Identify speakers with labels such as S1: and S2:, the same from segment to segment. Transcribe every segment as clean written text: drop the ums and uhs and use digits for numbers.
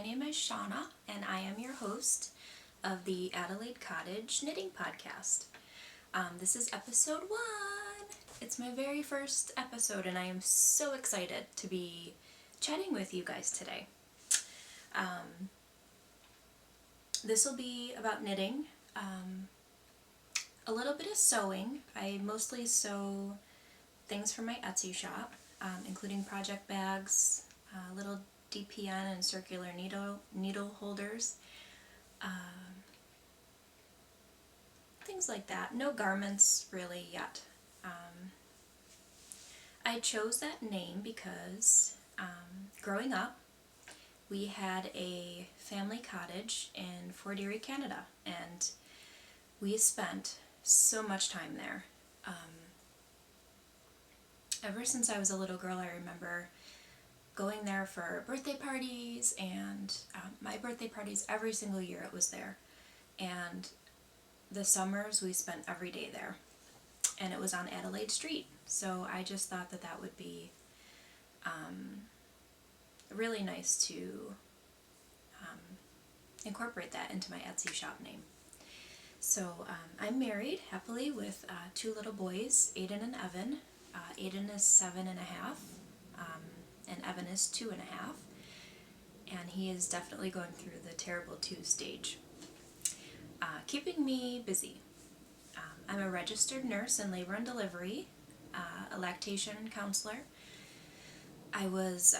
S1: name is Shauna, and I am your host of the Adelaide Cottage Knitting Podcast. This is episode 1. It's my very first episode, and I am so excited to be chatting with you guys today. This will be about knitting, a little bit of sewing. I mostly sew things from my Etsy shop, including project bags, little DPN and circular needle holders, things like that. No garments really yet. I chose that name because growing up we had a family cottage in Fort Erie, Canada, and we spent so much time there. Ever since I was a little girl, I remember going there for birthday parties, and my birthday parties, every single year it was there. And the summers we spent every day there. And it was on Adelaide Street. So I just thought that that would be really nice to incorporate that into my Etsy shop name. So I'm married happily with 2 little boys, Aiden and Evan. Aiden is 7.5. And Evan is 2.5, and he is definitely going through the terrible 2 stage, keeping me busy. I'm a registered nurse in labor and delivery, a lactation counselor. I was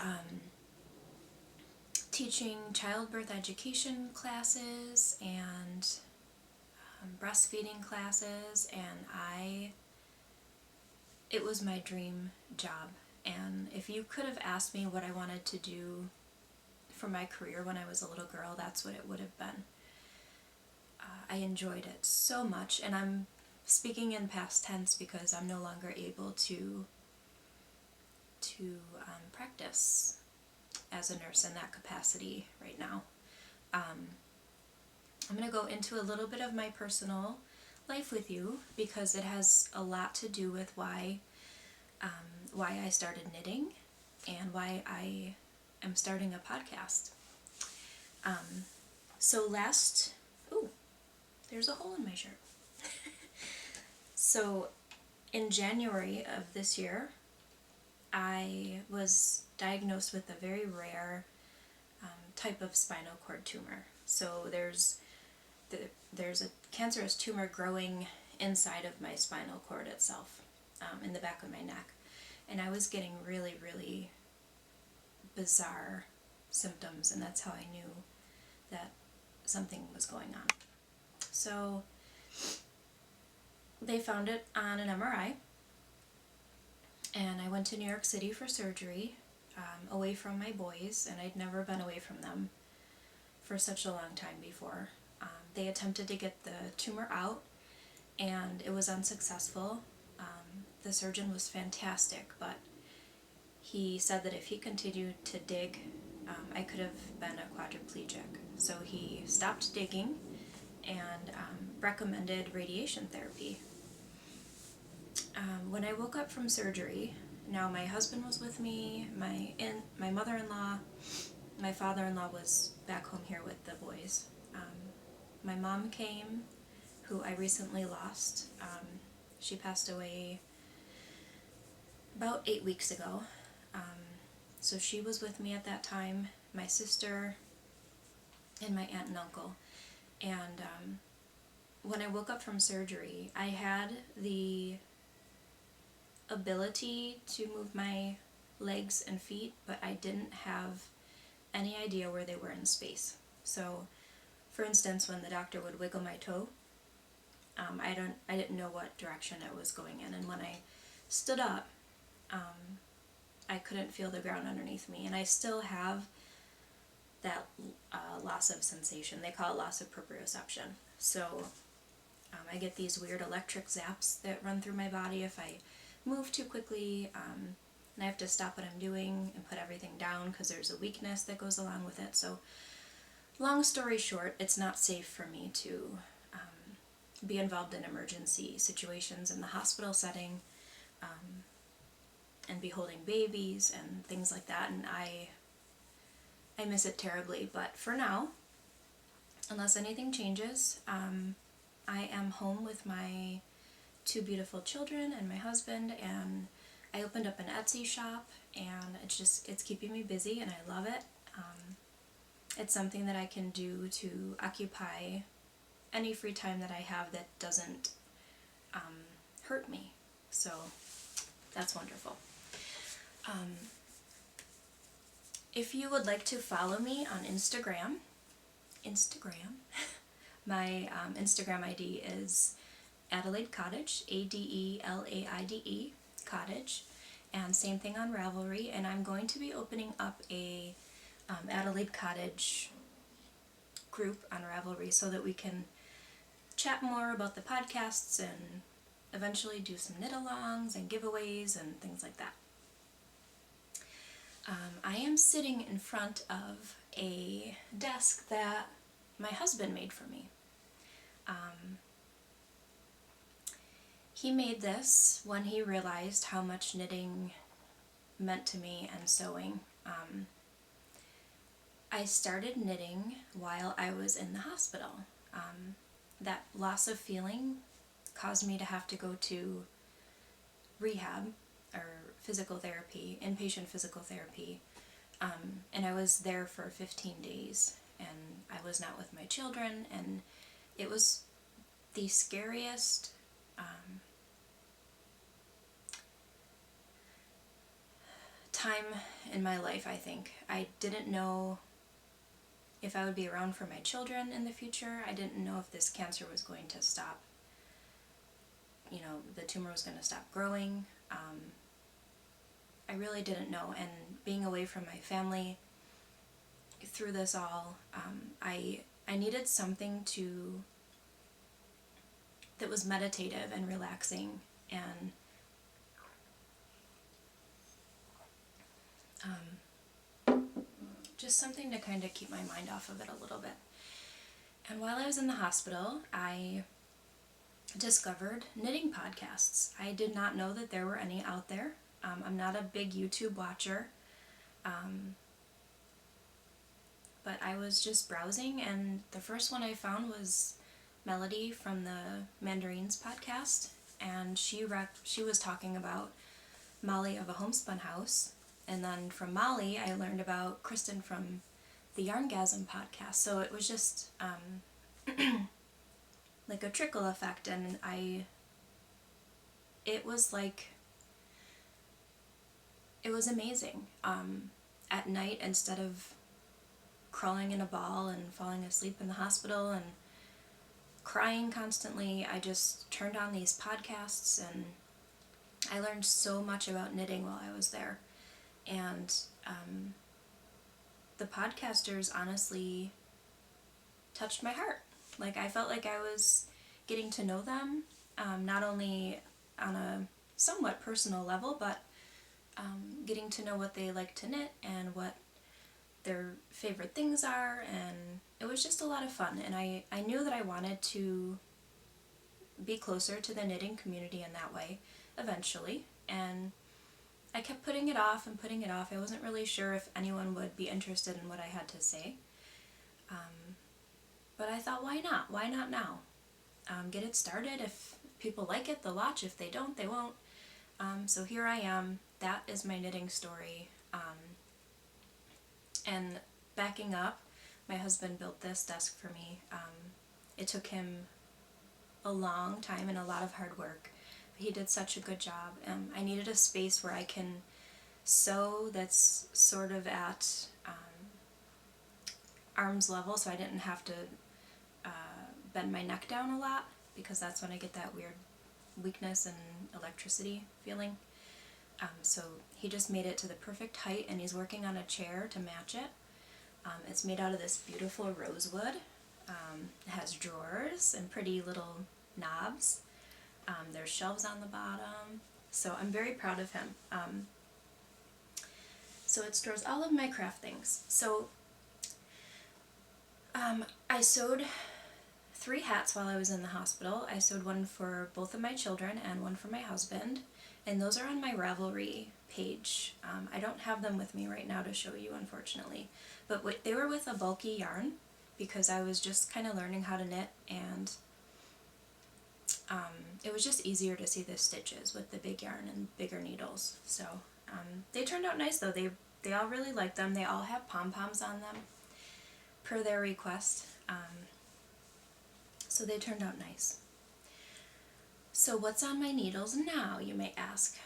S1: teaching childbirth education classes and breastfeeding classes, and it was my dream job. And if you could have asked me what I wanted to do for my career when I was a little girl, that's what it would have been. I enjoyed it so much, and I'm speaking in past tense because I'm no longer able to practice as a nurse in that capacity right now. I'm going to go into a little bit of my personal life with you because it has a lot to do with why I started knitting and why I am starting a podcast. There's a hole in my shirt. So in January of this year, I was diagnosed with a very rare type of spinal cord tumor. So there's a cancerous tumor growing inside of my spinal cord itself, in the back of my neck. And I was getting really, really bizarre symptoms, and that's how I knew that something was going on. So they found it on an MRI, and I went to New York City for surgery, away from my boys, and I'd never been away from them for such a long time before. They attempted to get the tumor out, and it was unsuccessful. The surgeon was fantastic, but he said that if he continued to dig, I could have been a quadriplegic. So he stopped digging and recommended radiation therapy. When I woke up from surgery, now my husband was with me, my mother-in-law, my father-in-law was back home here with the boys. My mom came, who I recently lost. She passed away about 8 weeks ago. So she was with me at that time, my sister, and my aunt and uncle. And when I woke up from surgery, I had the ability to move my legs and feet, but I didn't have any idea where they were in space. So, for instance, when the doctor would wiggle my toe, I didn't know what direction it was going in, and when I stood up, I couldn't feel the ground underneath me, and I still have that loss of sensation. They call it loss of proprioception. So I get these weird electric zaps that run through my body if I move too quickly, and I have to stop what I'm doing and put everything down because there's a weakness that goes along with it. So long story short, it's not safe for me to be involved in emergency situations in the hospital setting, and be holding babies and things like that. And I miss it terribly. But for now, unless anything changes, I am home with my 2 beautiful children and my husband, and I opened up an Etsy shop, and it's keeping me busy, and I love it. It's something that I can do to occupy any free time that I have that doesn't hurt me. So that's wonderful. If you would like to follow me on Instagram, my Instagram ID is Adelaide Cottage, Adelaide Cottage, and same thing on Ravelry. And I'm going to be opening up a Adelaide Cottage group on Ravelry so that we can chat more about the podcasts and eventually do some knit-alongs and giveaways and things like that. I am sitting in front of a desk that my husband made for me. He made this when he realized how much knitting meant to me and sewing. I started knitting while I was in the hospital. That loss of feeling caused me to have to go to rehab or physical therapy, inpatient physical therapy, and I was there for 15 days, and I was not with my children, and it was the scariest time in my life, I think. I didn't know if I would be around for my children in the future. I didn't know if this cancer was going to stop, the tumor was going to stop growing. I really didn't know, and being away from my family through this all, I needed something that was meditative and relaxing, and just something to kind of keep my mind off of it a little bit. And while I was in the hospital, I discovered knitting podcasts. I did not know that there were any out there. I'm not a big YouTube watcher, but I was just browsing, and the first one I found was Melody from the Mandarins podcast, and she was talking about Molly of a Homespun House, and then from Molly I learned about Kristen from the Yarngasm podcast. So it was just like a trickle effect, and it was amazing. At night, instead of crawling in a ball and falling asleep in the hospital and crying constantly, I just turned on these podcasts, and I learned so much about knitting while I was there. And the podcasters honestly touched my heart. I felt like I was getting to know them, not only on a somewhat personal level, but getting to know what they like to knit and what their favorite things are, and it was just a lot of fun. And I knew that I wanted to be closer to the knitting community in that way eventually, and I kept putting it off and putting it off. I wasn't really sure if anyone would be interested in what I had to say, but I thought, why not? Why not now? Get it started. If people like it, they'll watch. If they don't, they won't. So here I am. That is my knitting story. And backing up, my husband built this desk for me. It took him a long time and a lot of hard work, but he did such a good job. I needed a space where I can sew that's sort of at arm's level, so I didn't have to bend my neck down a lot, because that's when I get that weird weakness and electricity feeling. So he just made it to the perfect height, and he's working on a chair to match it. It's made out of this beautiful rosewood. It has drawers and pretty little knobs. There's shelves on the bottom. So I'm very proud of him. So it stores all of my craft things. So I sewed 3 hats while I was in the hospital. I sewed one for both of my children and one for my husband. And those are on my Ravelry page. I don't have them with me right now to show you, unfortunately. But they were with a bulky yarn because I was just kind of learning how to knit, and it was just easier to see the stitches with the big yarn and bigger needles. So they turned out nice though. They all really liked them. They all have pom-poms on them per their request. So they turned out nice. So what's on my needles now, you may ask?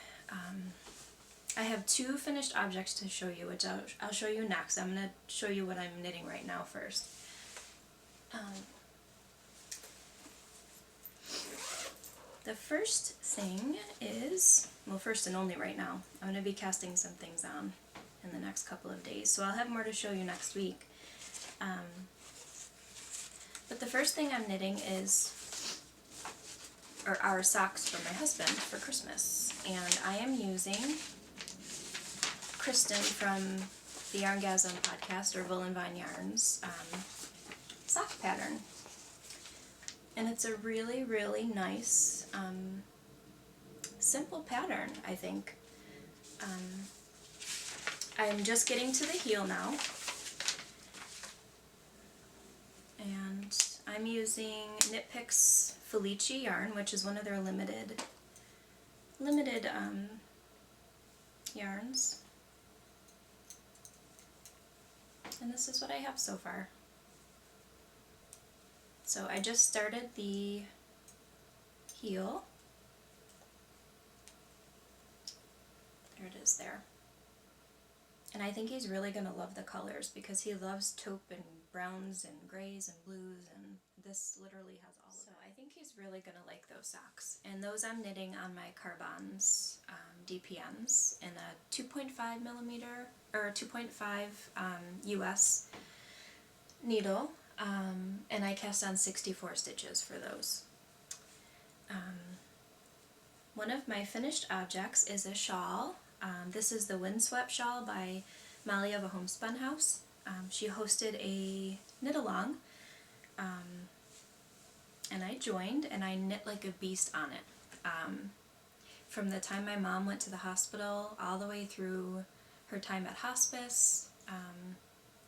S1: I have 2 finished objects to show you, which I'll show you next. I'm going to show you what I'm knitting right now first. The first thing is, well, first and only right now, I'm going to be casting some things on in the next couple of days, so I'll have more to show you next week. But the first thing I'm knitting are socks for my husband for Christmas, and I am using Kristen from the Yarngasm podcast, or Wool and Vine Yarns, sock pattern. And it's a really, really nice, simple pattern, I think. I'm just getting to the heel now. And I'm using Knit Picks Felice yarn, which is one of their limited yarns. And this is what I have so far. So I just started the heel. There it is there. And I think he's really going to love the colors because he loves taupe and browns and grays and blues, and this literally has all of it. So I think he's really going to like those socks. And those I'm knitting on my Carbons DPMs in a 2.5 millimeter or 2.5 US needle, and I cast on 64 stitches for those. One of my finished objects is a shawl. This is the Windswept shawl by Molly of a Homespun House. She hosted a knit-along, and I joined, and I knit like a beast on it. From the time my mom went to the hospital all the way through her time at hospice,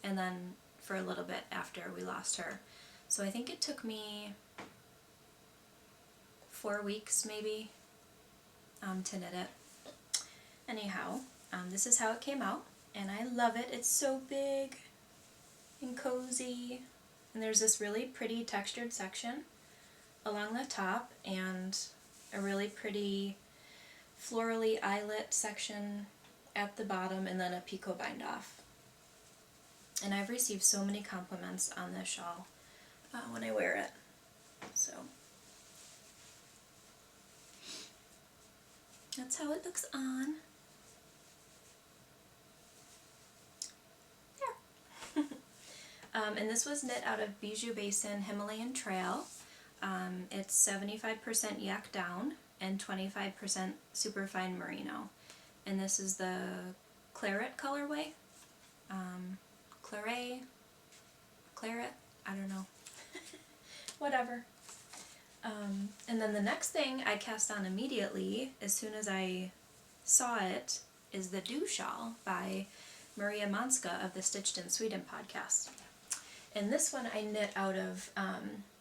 S1: and then for a little bit after we lost her. So I think it took me 4 weeks maybe to knit it. Anyhow, this is how it came out, and I love it. It's so big and cozy, and there's this really pretty textured section along the top and a really pretty florally eyelet section at the bottom, and then a picot bind off. And I've received so many compliments on this shawl when I wear it. So that's how it looks on. There. And this was knit out of Bijou Basin Himalayan Trail. It's 75% yak down and 25% superfine merino. And this is the claret colorway. Claret, I don't know. Whatever. And then the next thing I cast on immediately, as soon as I saw it, is the Dew Shawl by Maria Manska of the Stitched in Sweden podcast. And this one I knit out of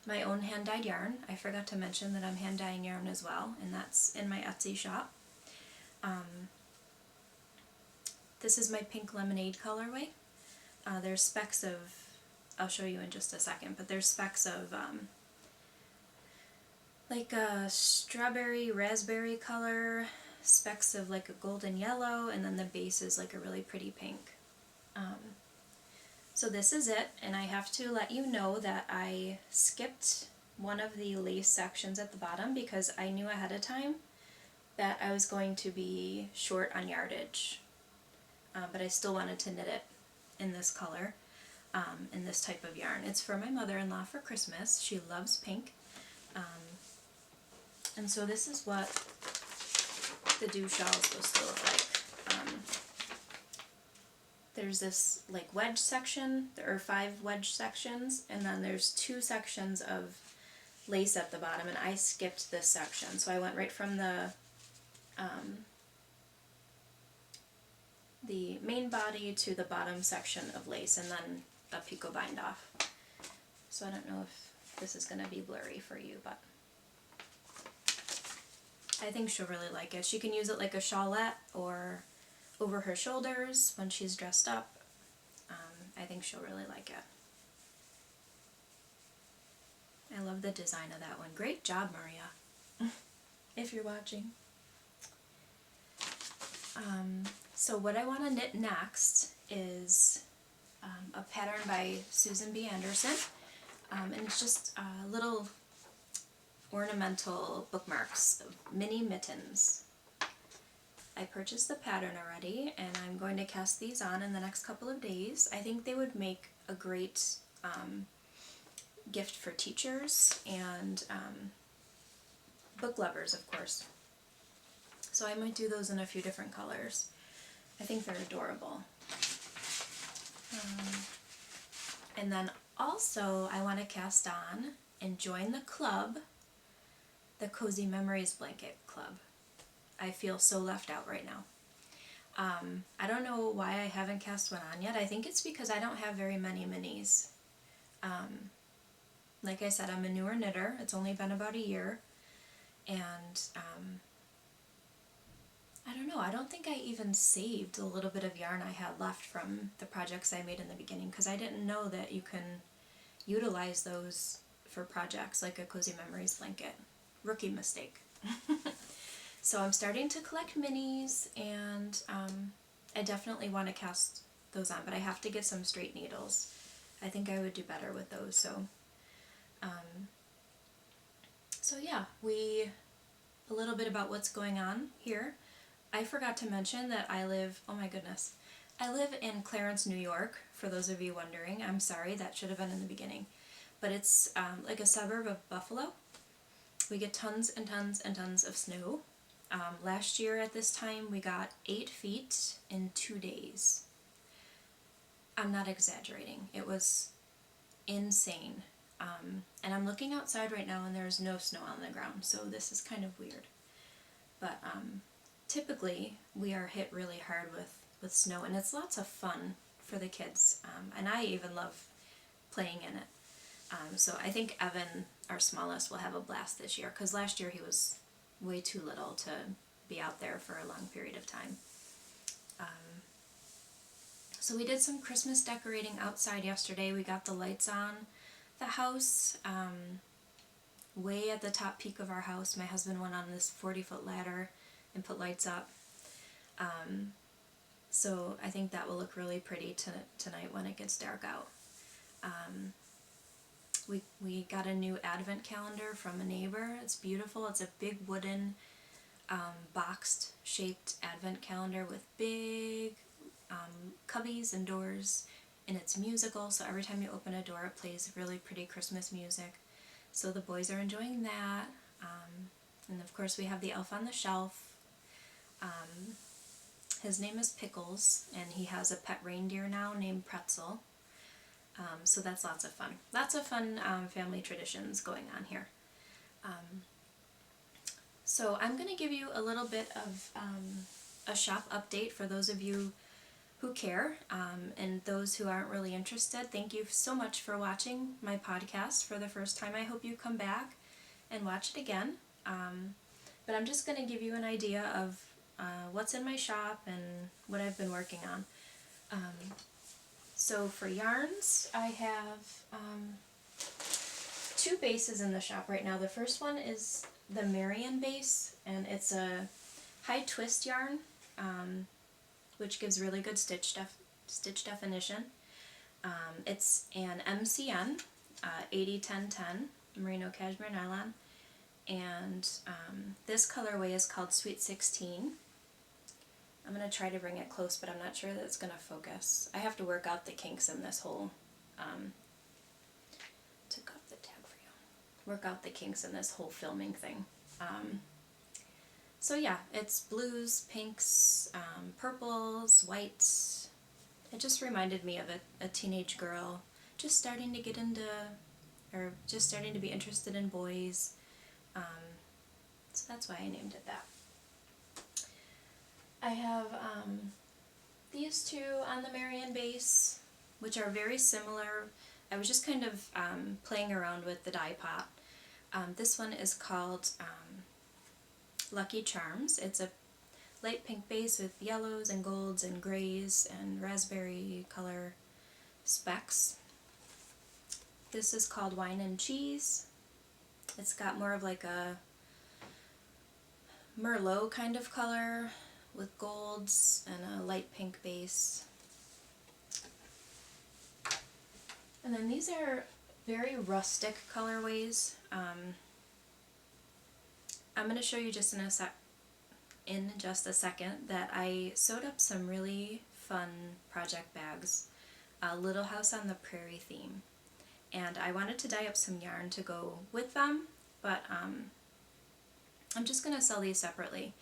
S1: my own hand-dyed yarn. I forgot to mention that I'm hand-dyeing yarn as well, and that's in my Etsy shop. This is my pink lemonade colorway. There's specks of, I'll show you in just a second, but there's specks of like a strawberry raspberry color, specks of like a golden yellow, and then the base is like a really pretty pink. So this is it, and I have to let you know that I skipped one of the lace sections at the bottom because I knew ahead of time that I was going to be short on yardage, but I still wanted to knit it in this color, in this type of yarn. It's for my mother-in-law for Christmas. She loves pink. And so this is what the Dew Shawl is supposed to look like. There's this like wedge section, or 5 wedge sections, and then there's 2 sections of lace at the bottom, and I skipped this section. So I went right from the the main body to the bottom section of lace, and then a picot bind off. So I don't know if this is going to be blurry for you, but I think she'll really like it. She can use it like a shawlette or over her shoulders when she's dressed up. I think she'll really like it. I love the design of that one. Great job, Maria, if you're watching. So what I want to knit next is a pattern by Susan B. Anderson, and it's just little ornamental bookmarks of mini mittens. I purchased the pattern already, and I'm going to cast these on in the next couple of days. I think they would make a great gift for teachers and book lovers, of course. So I might do those in a few different colors. I think they're adorable. And then also I want to cast on and join the club, the Cozy Memories Blanket Club. I feel so left out right now. I don't know why I haven't cast one on yet. I think it's because I don't have very many minis. Like I said, I'm a newer knitter. It's only been about a year. And I don't know, I don't think I even saved a little bit of yarn I had left from the projects I made in the beginning, because I didn't know that you can utilize those for projects like a Cozy Memories blanket. Rookie mistake. So I'm starting to collect minis, and I definitely want to cast those on, but I have to get some straight needles. I think I would do better with those. So yeah, a little bit about what's going on here. I forgot to mention that I live in Clarence, New York, for those of you wondering. I'm sorry, that should have been in the beginning. But it's like a suburb of Buffalo. We get tons and tons and tons of snow. Last year at this time we got 8 feet in 2 days. I'm not exaggerating. It was insane. And I'm looking outside right now and there's no snow on the ground, so this is kind of weird. But typically we are hit really hard with snow, and it's lots of fun for the kids. And I even love playing in it. So I think Evan, our smallest, will have a blast this year, because last year he was way too little to be out there for a long period of time. So we did some Christmas decorating outside yesterday. We got the lights on the house. Way at the top peak of our house, my husband went on this 40-foot ladder and put lights up. So I think that will look really pretty tonight when it gets dark out. We got a new advent calendar from a neighbor. It's beautiful. It's a big wooden boxed shaped advent calendar with big cubbies and doors, and it's musical, so every time you open a door it plays really pretty Christmas music. So the boys are enjoying that. And of course we have the elf on the shelf. His name is Pickles, and he has a pet reindeer now named Pretzel. So that's lots of fun. Lots of fun family traditions going on here. So I'm going to give you a little bit of a shop update for those of you who care, and those who aren't really interested. Thank you so much for watching my podcast for the first time. I hope you come back and watch it again. But I'm just going to give you an idea of what's in my shop and what I've been working on. So for yarns, I have 2 bases in the shop right now. The first one is the Marion base, and it's a high twist yarn, which gives really good stitch definition. It's an MCN, 80-10-10, merino cashmere nylon, and this colorway is called Sweet 16. I'm going to try to bring it close, but I'm not sure that it's going to focus. I have to work out the kinks in this whole, took off the tab for you, work out the kinks in this whole filming thing. So yeah, it's blues, pinks, purples, whites. It just reminded me of a teenage girl just starting to get into, or just starting to be interested in boys. So that's why I named it that. I have these two on the Marion base, which are very similar. I was just kind of playing around with the dye pot. This one is called Lucky Charms. It's a light pink base with yellows and golds and grays and raspberry color specks. This is called Wine and Cheese. It's got more of like a Merlot kind of color with golds and a light pink base. And then these are very rustic colorways. I'm going to show you just in just a second that I sewed up some really fun project bags, Little House on the Prairie theme. And I wanted to dye up some yarn to go with them, but I'm just going to sell these separately,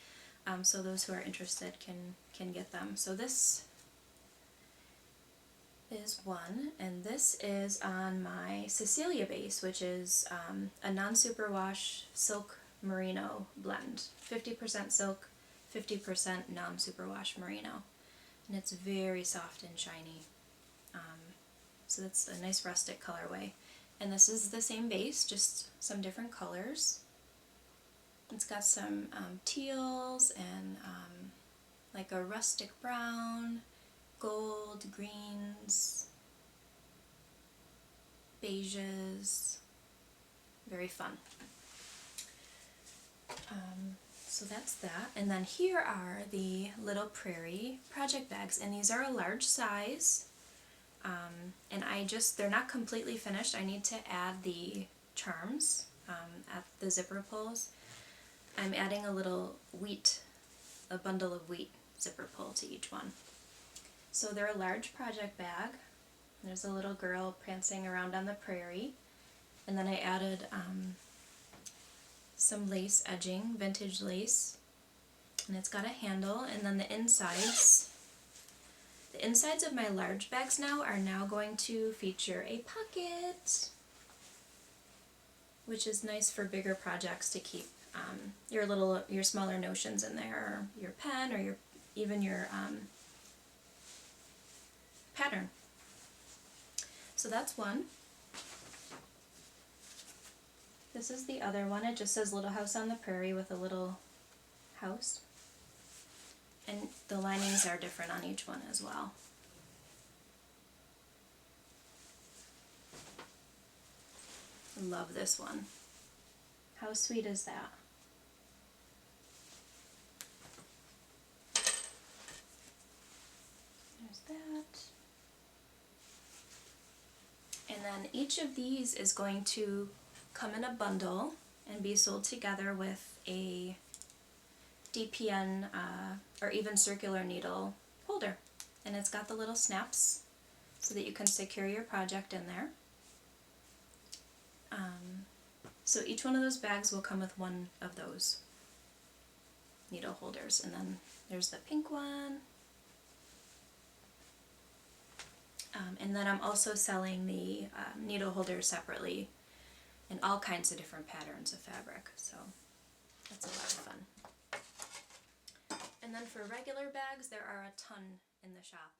S1: so those who are interested can get them. So this is one, and this is on my Cecilia base, which is a non-superwash silk merino blend. 50% silk, 50% non-superwash merino. And it's very soft and shiny. So that's a nice rustic colorway. And this is the same base, just some different colors. It's got some teals and like a rustic brown, gold, greens, beiges. Very fun. So that's that. And then here are the Little Prairie project bags, and these are a large size. And they're not completely finished. I need to add the charms at the zipper pulls. I'm adding a bundle of wheat zipper pull to each one. So they're a large project bag. There's a little girl prancing around on the prairie. And then I added some lace edging, vintage lace. And it's got a handle, and then the insides of my large bags are now going to feature a pocket, which is nice for bigger projects to keep your smaller notions in there, or your pen, or even your pattern. So that's one. This is the other one. It just says Little House on the Prairie with a little house. And the linings are different on each one as well. I love this one. How sweet is that? There's that. And then each of these is going to come in a bundle and be sold together with a DPN or even circular needle holder. And it's got the little snaps so that you can secure your project in there. So each one of those bags will come with one of those needle holders. And then there's the pink one. And then I'm also selling the needle holders separately in all kinds of different patterns of fabric. So that's a lot of fun. And then for regular bags, there are a ton in the shop.